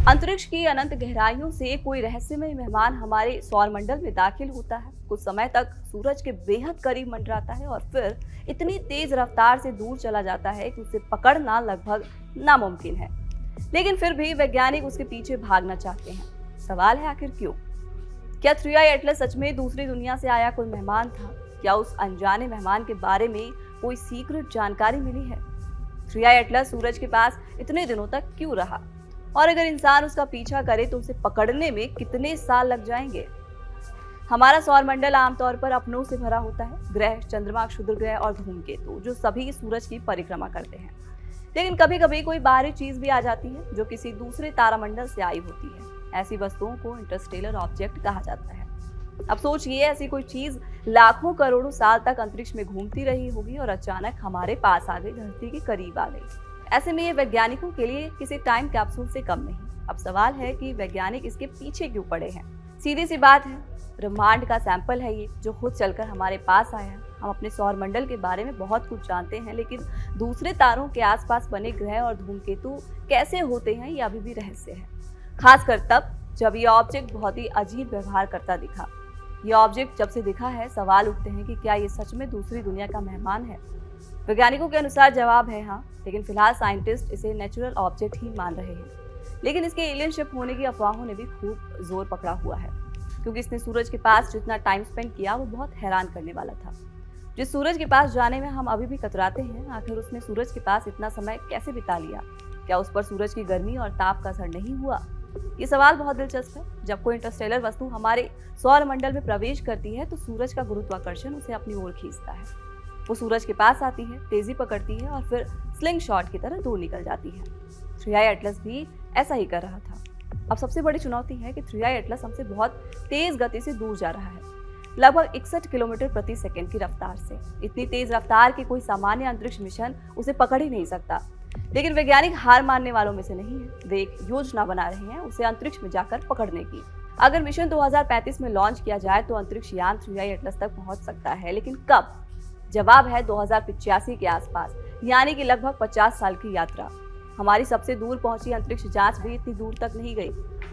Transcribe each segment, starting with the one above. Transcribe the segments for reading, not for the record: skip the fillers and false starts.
अंतरिक्ष की अनंत गहराइयों से कोई रहस्यमय मेहमान हमारे सौरमंडल में दाखिल होता है। कुछ समय तक सूरज के बेहद करीब मंडराता है और फिर इतनी तेज रफ्तार से दूर चला जाता है कि उसे पकड़ना लगभग नामुमकिन है। लेकिन फिर भी वैज्ञानिक उसके पीछे भागना चाहते हैं। सवाल है, आखिर क्यों? क्या 3i एटलस सच में दूसरी दुनिया से आया कोई मेहमान था? क्या उस अनजाने मेहमान के बारे में कोई सीक्रेट जानकारी मिली है? 3i एटलस सूरज के पास इतने दिनों तक क्यों रहा? और अगर इंसान उसका पीछा करे तो उसे पकड़ने में कितने साल लग जाएंगे? हमारा सौरमंडल आमतौर पर अपनों से भरा होता है। ग्रह, चंद्रमा, क्षुद्र ग्रह और धूमकेतु जो सभी सूरज की परिक्रमा करते हैं। लेकिन कभी कभी कोई बाहरी चीज भी आ जाती है जो किसी दूसरे तारामंडल से आई होती है। ऐसी वस्तुओं को इंटरस्टेलर ऑब्जेक्ट कहा जाता है। अब सोचिए, ऐसी कोई चीज लाखों करोड़ों साल तक अंतरिक्ष में घूमती रही होगी और अचानक हमारे पास आ गई, धरती के करीब आ गई। ऐसे में ये वैज्ञानिकों के लिए किसी टाइम कैप्सूल से कम नहीं। अब सवाल है कि वैज्ञानिक इसके पीछे क्यों पड़े हैं। सीधी सी बात है, ब्रह्मांड का सैंपल है ये, जो खुद चलकर हमारे पास आया है। हम अपने सौरमंडल के बारे में बहुत कुछ जानते हैं, लेकिन दूसरे तारों के आसपास बने ग्रह और धूमकेतु कैसे होते हैं, ये अभी भी रहस्य है। खासकर तब जब ये ऑब्जेक्ट बहुत ही अजीब व्यवहार करता दिखा। ये ऑब्जेक्ट जब से दिखा है, सवाल उठते हैं कि क्या ये सच में दूसरी दुनिया का मेहमान है। वैज्ञानिकों के अनुसार जवाब है हाँ, लेकिन फिलहाल साइंटिस्ट इसे नेचुरल ऑब्जेक्ट ही मान रहे हैं। लेकिन इसके एलियनशिप होने की अफवाहों ने भी खूब जोर पकड़ा हुआ है, क्योंकि इसने सूरज के पास जितना टाइम स्पेंड किया वो बहुत हैरान करने वाला था। जिस सूरज के पास जाने में हम अभी भी कतराते हैं, आखिर उसने सूरज के पास इतना समय कैसे बिता लिया? क्या उस पर सूरज की गर्मी और ताप का असर नहीं हुआ? ये सवाल बहुत दिलचस्प है। जब कोई इंटरस्टेलर वस्तु हमारे सौरमंडल में प्रवेश करती है तो सूरज का गुरुत्वाकर्षण उसे अपनी ओर खींचता है। वो सूरज के पास आती है, तेजी पकड़ती है और फिर स्लिंग शॉट की तरह दूर निकल जाती है। 3i एटलस भी ऐसा ही कर रहा था। अब सबसे बड़ी चुनौती है कि 3i एटलस हमसे बहुत तेज गति से दूर जा रहा है, लगभग 61 किलोमीटर प्रति सेकंड की रफ्तार से। इतनी तेज रफ्तार की कोई सामान्य अंतरिक्ष मिशन उसे पकड़ ही नहीं सकता। लेकिन वैज्ञानिक हार मानने वालों में से नहीं है। वे एक योजना बना रहे हैं उसे अंतरिक्ष में जाकर पकड़ने की। अगर मिशन 2035 में लॉन्च किया जाए तो अंतरिक्ष यान 3i एटलस तक पहुंच सकता है, लेकिन कब? जवाब है 2085 के आसपास, यानी कि लगभग 50 साल की यात्रा। हमारी सबसे दूर पहुंची अंतरिक्ष जांच भी इतनी दूर तक नहीं गई।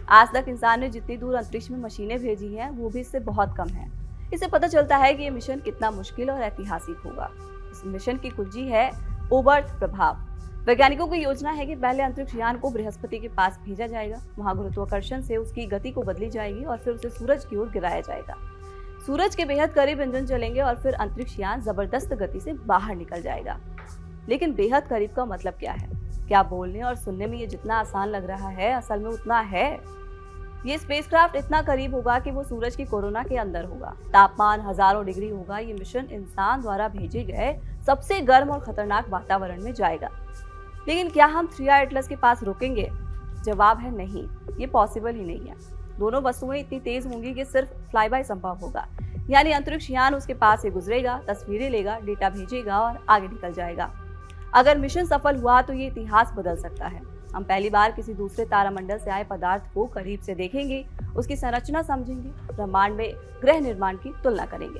आज तक इंसान ने जितनी दूर अंतरिक्ष में मशीनें भेजी हैं, वो भी इससे बहुत कम है। इससे पता चलता है कि ये मिशन कितना मुश्किल और ऐतिहासिक होगा। इस मिशन की कुंजी है ओबर्ट प्रभाव। वैज्ञानिकों की योजना है कि पहले अंतरिक्ष यान को बृहस्पति के पास भेजा जाएगा। वहां गुरुत्वाकर्षण से उसकी गति को बदली जाएगी और फिर उसे सूरज की ओर गिराया जाएगा। सूरज के बेहद करीब इंजन चलेंगे और फिर अंतरिक्ष यान जबरदस्त गति से बाहर निकल जाएगा। लेकिन बेहद करीब का मतलब क्या है? क्या बोलने और सुनने में ये जितना आसान लग रहा है, असल में उतना है? ये स्पेसक्राफ्ट इतना करीब होगा कि वो सूरज की कोरोना के अंदर होगा। तापमान हजारों डिग्री होगा। ये मिशन इंसान द्वारा भेजे गए सबसे गर्म और खतरनाक वातावरण में जाएगा। लेकिन क्या हम 3i एटलस के पास रुकेंगे? जवाब है नहीं, ये पॉसिबल ही नहीं है। दोनों वस्तुएं इतनी तेज होंगी कि सिर्फ फ्लाई बाय संभव होगा, यानी अंतरिक्ष यान उसके पास से गुजरेगा, तस्वीरें लेगा, डेटा भेजेगा और आगे निकल जाएगा। अगर मिशन सफल हुआ तो ये इतिहास बदल सकता है। हम पहली बार किसी दूसरे तारामंडल से आए पदार्थ को करीब से देखेंगे, उसकी संरचना समझेंगे, ब्रह्मांड में ग्रह निर्माण की तुलना करेंगे।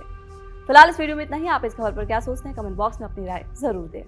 फिलहाल इस वीडियो में इतना ही। आप इस खबर पर क्या सोचते हैं? कमेंट बॉक्स में अपनी राय जरूर दें।